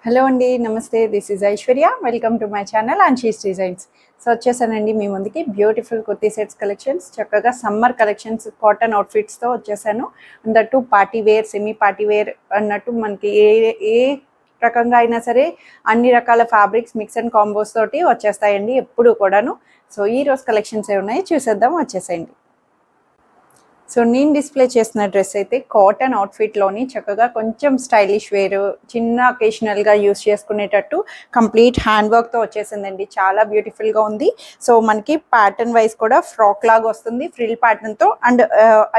Hello అండి, నమస్తే. This is Aishwarya. Welcome to my channel Anshi's designs. So వచ్చేసానండి మీ ముందుకి బ్యూటిఫుల్ కుర్తీ సెట్స్ కలెక్షన్స్, చక్కగా సమ్మర్ కలెక్షన్స్, కాటన్ అవుట్ఫిట్స్తో వచ్చేసాను. అందట్టు party wear, semi party wear అన్నట్టు మనకి ఏ రకంగా అయినా సరే అన్ని రకాల ఫ్యాబ్రిక్స్ మిక్స్ అండ్ కాంబోస్ తోటి వచ్చేస్తాయండి ఎప్పుడు కూడాను. సో ఈరోజు కలెక్షన్స్ ఏ ఉన్నాయి చూసేద్దాం, వచ్చేసేయండి. సో నేను డిస్ప్లే చేసిన డ్రెస్ అయితే కాటన్ అవుట్ఫిట్లోని చక్కగా కొంచెం స్టైలిష్ వేరు, చిన్న అకేషనల్గా యూస్ చేసుకునేటట్టు కంప్లీట్ హ్యాండ్ వర్క్తో వచ్చేసిందండి. చాలా బ్యూటిఫుల్గా ఉంది. సో మనకి ప్యాటర్న్ వైజ్ కూడా ఫ్రాక్ లాగా వస్తుంది, ఫ్రిల్ ప్యాటర్న్తో. అండ్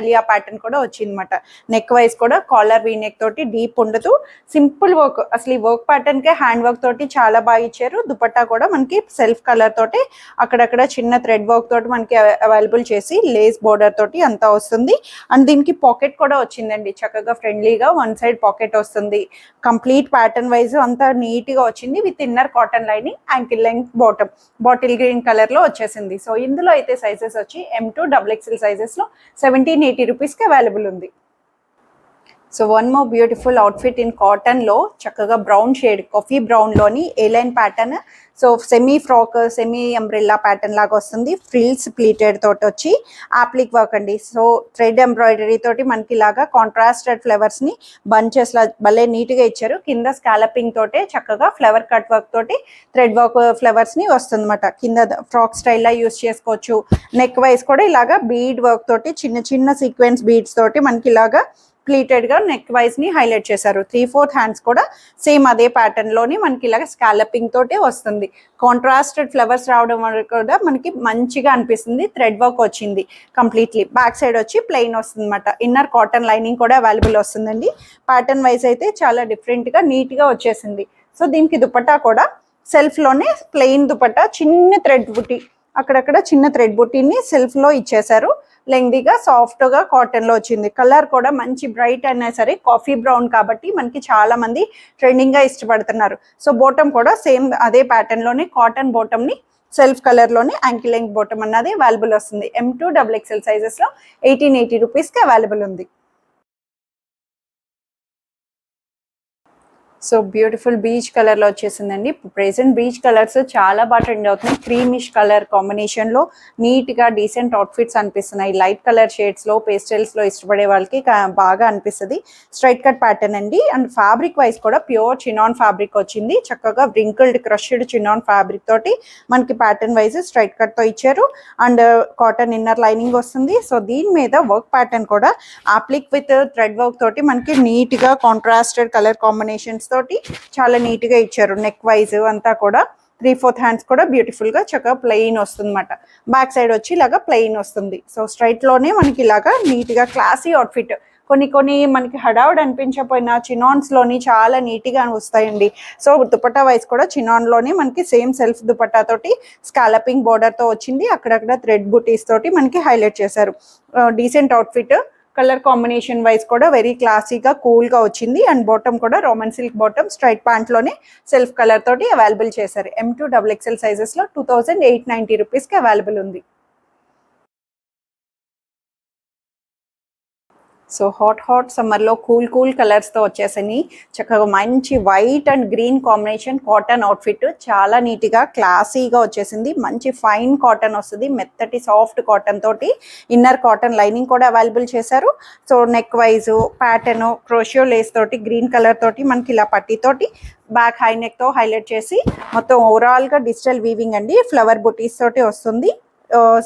అలియా ప్యాటర్న్ కూడా వచ్చిందన్నమాట. నెక్ వైజ్ కూడా కాలర్ వీ నెక్ తోటి, డీప్ ఉండదు, సింపుల్ వర్క్. అసలు ఈ వర్క్ ప్యాటర్న్కే హ్యాండ్ వర్క్ తోటి చాలా బాగా ఇచ్చారు. దుపట్టా కూడా మనకి సెల్ఫ్ కలర్ తోటి, అక్కడక్కడ చిన్న థ్రెడ్ వర్క్ తోటి మనకి అవైలబుల్ చేసి లేస్ బోర్డర్ తోటి అంతా వస్తుంది. అండ్ దీనికి పాకెట్ కూడా వచ్చిందండి, చక్కగా ఫ్రెండ్లీగా వన్ సైడ్ పాకెట్ వస్తుంది. కంప్లీట్ ప్యాటర్న్ వైజ్ అంతా నీట్ గా వచ్చింది. With inner cotton lining, ankle length bottom, bottle green colour లో వచ్చేసింది. సో ఇందులో అయితే సైజెస్ వచ్చి M2 XXL సైజెస్ లో 1780 రూపీస్కి అవైలబుల్ ఉంది. So one more beautiful outfit in కాటన్లో, చక్కగా బ్రౌన్ షేడ్, కాఫీ బ్రౌన్లోని A line pattern. So semi frock, semi umbrella pattern లాగా వస్తుంది. ఫ్రిల్స్ ప్లీటెడ్ తోటి వచ్చి యాప్లిక్ వర్క్ అండి. సో థ్రెడ్ ఎంబ్రాయిడరీ తోటి మనకి ఇలాగా కాంట్రాస్టెడ్ ఫ్లవర్స్ని బంచెస్ లా భలే నీట్గా ఇచ్చారు. కింద స్కాలపింగ్ తోటే చక్కగా ఫ్లవర్ కట్ వర్క్ తోటి థ్రెడ్ వర్క్ ఫ్లవర్స్ని వస్తుందన్నమాట. కింద ఫ్రాక్ స్టైల్లా యూస్ చేసుకోవచ్చు. నెక్ వైజ్ కూడా ఇలాగా బీడ్ వర్క్ తోటి, చిన్న చిన్న సీక్వెన్స్ బీడ్స్ తోటి మనకి ఇలాగా ప్లీటెడ్ గా నెక్ వైజ్ ని హైలైట్ చేశారు. 3/4 హ్యాండ్స్ కూడా సేమ్ అదే ప్యాటర్న్ లోని మనకి ఇలాగ స్కాలపింగ్ తోటే వస్తుంది. కాంట్రాస్టెడ్ ఫ్లవర్స్ రావడం వల్ల కూడా మనకి మంచిగా అనిపిస్తుంది. థ్రెడ్ వర్క్ వచ్చింది కంప్లీట్లీ. బ్యాక్ సైడ్ వచ్చి ప్లెయిన్ వస్తుంది అనమాట. ఇన్నర్ కాటన్ లైనింగ్ కూడా అవైలబుల్ వస్తుందండి. ప్యాటర్న్ వైజ్ అయితే చాలా డిఫరెంట్ గా నీట్ గా వచ్చేసింది. సో దీనికి దుపట్టా కూడా సెల్ఫ్ లోనే ప్లెయిన్ దుపట్టా, చిన్న థ్రెడ్ బుట్టి, అక్కడక్కడ చిన్న థ్రెడ్ బుట్టిని సెల్ఫ్ లో ఇచ్చేశారు. లెంగ్దీగా సాఫ్ట్ గా కాటన్ లో వచ్చింది. కలర్ కూడా మంచి బ్రైట్ అయినా సరే కాఫీ బ్రౌన్ కాబట్టి మనకి చాలా మంది ట్రెండింగ్ గా ఇష్టపడుతున్నారు. సో బాటమ్ కూడా సేమ్ అదే ప్యాటర్న్ లోనే కాటన్ బాటమ్ ని సెల్ఫ్ కలర్ లోనే యాంకిల్ లెంగ్త్ బాటమ్ అన్నది అవైలబుల్ వస్తుంది. M2 XXL సైజెస్ లో 1880 రూపీస్కి అవైలబుల్ ఉంది. సో బ్యూటిఫుల్ బీచ్ కలర్లో వచ్చేసిందండి. ప్రెసెంట్ బీచ్ కలర్స్ చాలా బాగా ట్రెండ్ అవుతున్నాయి. క్రీమిష్ కలర్ కాంబినేషన్లో నీట్గా డీసెంట్ అవుట్ఫిట్స్ అనిపిస్తున్నాయి. లైట్ కలర్ షేడ్స్లో, పేస్టల్స్లో ఇష్టపడే వాళ్ళకి బాగా అనిపిస్తుంది. స్ట్రైట్ కట్ ప్యాటర్న్ అండి. అండ్ ఫ్యాబ్రిక్ వైజ్ కూడా ప్యూర్ చినాన్ ఫ్యాబ్రిక్ వచ్చింది. చక్కగా వ్రింకిల్డ్ క్రష్డ్ చినాన్ ఫ్యాబ్రిక్ తోటి మనకి ప్యాటర్న్ వైజ్ స్ట్రైట్ కట్తో ఇచ్చారు. అండ్ కాటన్ ఇన్నర్ లైనింగ్ వస్తుంది. సో దీని మీద వర్క్ ప్యాటర్న్ కూడా అప్లిక్ విత్ థ్రెడ్ వర్క్ తోటి మనకి నీట్గా కాంట్రాస్టెడ్ కలర్ కాంబినేషన్స్ తోటి చాలా నీట్ గా ఇచ్చారు. నెక్ వైజ్ అంతా కూడా 3/4 హ్యాండ్స్ కూడా బ్యూటిఫుల్ గా చక్కగా ప్లెయిన్ వస్తుంది అనమాట. బ్యాక్ సైడ్ వచ్చి ఇలాగా ప్లెయిన్ వస్తుంది. సో స్ట్రైట్ లోనే మనకి ఇలాగా నీట్ గా క్లాసీ అవుట్ఫిట్. కొన్ని మనకి హడావుడ్ అనిపించకపోయినా చినాన్స్ లోని చాలా నీట్ గా వస్తాయండి. సో దుపట్టా వైజ్ కూడా చినాన్ లోనే మనకి సేమ్ సెల్ఫ్ దుపట్టా తోటి స్కాలపింగ్ బోర్డర్ తో వచ్చింది. అక్కడక్కడ థ్రెడ్ బుటీస్ తోటి మనకి హైలైట్ చేశారు. Decent outfit. Colour combination wise కూడా వెరీ క్లాసీగా కూల్గా వచ్చింది. అండ్ బాటమ్ కూడా రోమన్ సిల్క్ బాటమ్, స్ట్రైట్ ప్యాంట్లోనే సెల్ఫ్ కలర్ తోటి అవైలబుల్ చేశారు. M2 XXL సైజెస్లో 2890 రూపీస్కి అవైలబుల్ ఉంది. సో హాట్ సమ్మర్లో కూల్ కలర్స్తో వచ్చేసని చక్కగా మంచి white and green combination cotton outfit చాలా నీట్గా క్లాసీగా వచ్చేసింది. మంచి ఫైన్ కాటన్ వస్తుంది, మెత్తటి సాఫ్ట్ కాటన్ తోటి ఇన్నర్ కాటన్ లైనింగ్ కూడా అవైలబుల్ చేశారు. So neck wise pattern crochet lace తోటి గ్రీన్ కలర్ తోటి మనకి ఇలా పట్టీతోటి బ్యాక్ హై నెక్తో హైలైట్ చేసి మొత్తం ఓవరాల్గా డిజిటల్ వీవింగ్ అండి. ఫ్లవర్ బుటీస్ తోటి వస్తుంది.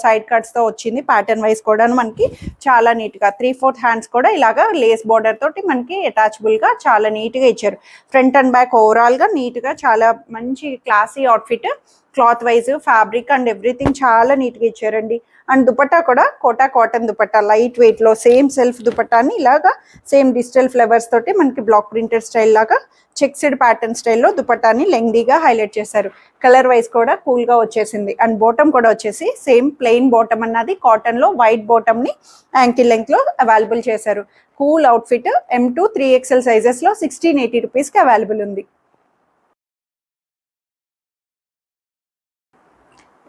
సైడ్ కట్స్ తో వచ్చింది. ప్యాటర్న్ వైజ్ కూడా మనకి చాలా నీట్ గా 3/4 హ్యాండ్స్ కూడా ఇలాగా లేస్ బార్డర్ తోటి మనకి అటాచబుల్ గా చాలా నీట్ గా ఇచ్చారు. ఫ్రంట్ అండ్ బ్యాక్ ఓవరాల్ గా నీట్ గా చాలా మంచి classy outfit. Cloth wise fabric and everything చాలా నీట్ గా ఇచ్చారండి. అండ్ దుపట్టా కూడా Kota cotton dupatta, light weight లో సేమ్ సెల్ఫ్ దుపట్టాని ఇలాగా సేమ్ డిజిటల్ ఫ్లవర్స్ తోటి మనకి బ్లాక్ ప్రింటెడ్ స్టైల్ లాగా చెక్స్డ్ ప్యాటర్న్ స్టైల్లో దుపట్టాని లెంగ్దీగా హైలైట్ చేశారు. కలర్ వైజ్ కూడా కూల్ గా వచ్చేసింది. అండ్ బాటమ్ కూడా వచ్చేసి సేమ్ ప్లెయిన్ బాటమ్ అన్నది కాటన్ లో వైట్ బాటమ్ ని యాంకిల్ లెంగ్త్ లో అవైలబుల్ చేశారు. Cool outfit. M2 3XL sizes లో 1680 రూపీస్కి అవైలబుల్ ఉంది.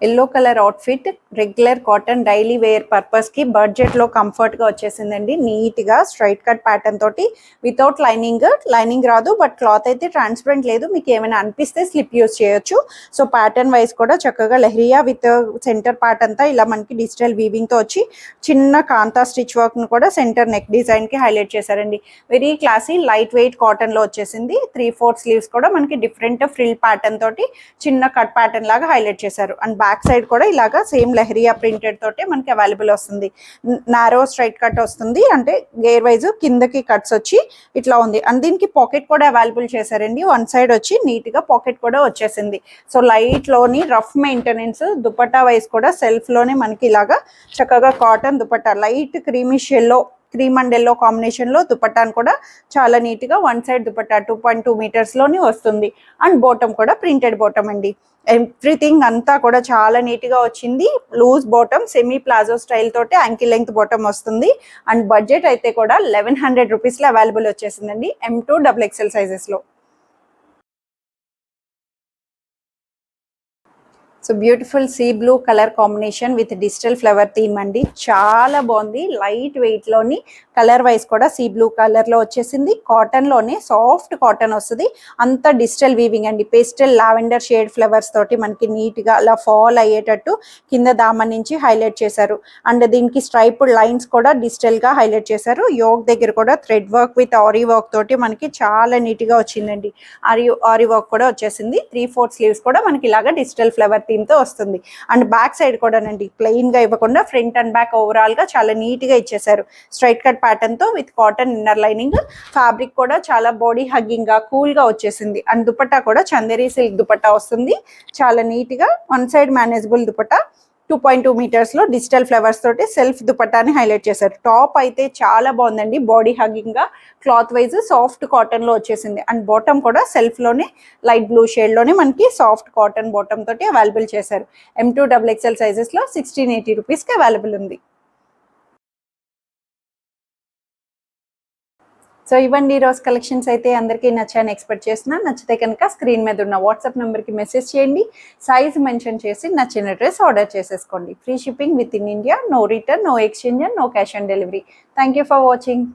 Yellow colour outfit, regular cotton daily wear పర్పస్కి బడ్జెట్లో కంఫర్ట్గా వచ్చేసిందండి. నీట్గా స్ట్రైట్ కట్ ప్యాటర్న్ తోటి వితౌట్ లైనింగ్ రాదు, బట్ క్లాత్ అయితే ట్రాన్స్పరెంట్ లేదు. మీకు ఏమైనా అనిపిస్తే స్లిప్ యూస్ చేయొచ్చు. సో ప్యాటర్న్ వైజ్ కూడా చక్కగా లెహరియా విత్ సెంటర్ పార్ట్ అంతా ఇలా మనకి డిజిటల్ వీవింగ్తో వచ్చి చిన్న కాంతా స్టిచ్ వర్క్ను కూడా సెంటర్ నెక్ డిజైన్కి హైలైట్ చేశారండి. వెరీ క్లాసీ లైట్ వెయిట్ కాటన్లో వచ్చేసింది. 3/4 స్లీవ్స్ కూడా మనకి డిఫరెంట్ ఫ్రిల్ ప్యాటర్న్ తోటి చిన్న కట్ ప్యాటర్న్ లాగా హైలైట్ చేశారు. అండ్ బ్యాక్ సైడ్ కూడా ఇలాగా సేమ్ లెహరియా ప్రింటెడ్ తోటి మనకి అవైలబుల్ వస్తుంది. నారో స్ట్రైట్ కట్ వస్తుంది, అంటే గేర్ వైజ్ కిందకి కట్స్ వచ్చి ఇట్లా ఉంది. అండ్ దీనికి పాకెట్ కూడా అవైలబుల్ చేశారండి. వన్ సైడ్ వచ్చి నీట్ గా పాకెట్ కూడా వచ్చేసింది. సో లైట్ లోని రఫ్ మెయింటెనెన్స్, దుపట్టా వైజ్ కూడా సెల్ఫ్ లోనే మనకి ఇలాగా చక్కగా cotton dupatta light creamish yellow, cream and yellow combination లో దుపట్టాను కూడా చాలా నీట్ గా వన్ సైడ్ దుపట్టా 2.2 మీటర్స్ లోని వస్తుంది. అండ్ బాటమ్ కూడా ప్రింటెడ్ బాటమ్ అండి. ఎవ్రీథింగ్ అంతా కూడా చాలా నీట్ గా వచ్చింది. Loose bottom, semi palazzo style తోటి యాంకిల్ లెంగ్త్ బాటమ్ వస్తుంది. అండ్ బడ్జెట్ అయితే కూడా 1100 రూపీస్ లో అవైలబుల్ వచ్చేసిందండి M2 XXL సైజెస్ లో. So beautiful sea blue colour combination with digital flower theme అండి. చాలా బాగుంది. లైట్ వెయిట్ లోని కలర్ వైజ్ కూడా సీ బ్లూ కలర్ లో వచ్చేసింది. కాటన్ లోనే సాఫ్ట్ కాటన్ వస్తుంది. అంత డిజిటల్ వీవింగ్ అండి. పేస్టల్ లావెండర్ షేడ్ ఫ్లవర్స్ తోటి మనకి నీట్ గా అలా ఫాల్ అయ్యేటట్టు కింద దామన్ నుంచి హైలైట్ చేశారు. అండ్ దీనికి స్ట్రైప్డ్ లైన్స్ కూడా డిజిటల్ గా హైలైట్ చేశారు. యోగ్ దగ్గర కూడా thread work with ary work తోటి మనకి చాలా నీట్ గా వచ్చిందండి. ఆరీ వర్క్ కూడా వచ్చేసింది. 3/4 స్లీవ్స్ కూడా మనకి ఇలాగా డిజిటల్ ఫ్లవర్ థీమ్ తో వస్తుంది. అండ్ బ్యాక్ సైడ్ కూడానండి ప్లెయిన్ గా ఇవ్వకుండా ఫ్రంట్ అండ్ బ్యాక్ ఓవరాల్ గా చాలా నీట్ గా ఇచ్చేసారు. స్ట్రైట్ కట్ ప్యాటర్న్ తో with cotton inner lining. Fabric కూడా చాలా బాడీ హగ్గింగ్ గా కూల్ గా వచ్చేసింది. అండ్ దుపట్టా కూడా చందేరి సిల్క్ దుపట్టా వస్తుంది. చాలా నీట్ గా one side manageable dupatta 2.2 metres లో డిజిటల్ ఫ్లవర్స్ తోటి సెల్ఫ్ దుపట్టాని హైలైట్ చేశారు. టాప్ అయితే చాలా బాగుందండి. బాడీ హగ్గింగ్ గా క్లాత్ వైజ్ సాఫ్ట్ కాటన్ లో వచ్చేసింది. అండ్ బాటమ్ కూడా సెల్ఫ్ లోనే లైట్ బ్లూ షేడ్ లోనే మనకి సాఫ్ట్ కాటన్ బాటమ్ తోటి అవైలబుల్ చేశారు. M2 XXL సైజెస్ లో 1680 రూపీస్ కి అవైలబుల్ ఉంది. సో ఇవ్వండి ఈరోజు కలెక్షన్స్ అయితే అందరికీ నచ్చాలని ఎక్స్పెక్ట్ చేస్తున్నా. నచ్చితే కనుక స్క్రీన్ మీద ఉన్న వాట్సాప్ నెంబర్కి మెసేజ్ చేయండి. సైజ్ మెన్షన్ చేసి నచ్చిన డ్రెస్ ఆర్డర్ చేసేసుకోండి. Free shipping within India. No return, no exchange, no cash on delivery. Thank you for watching.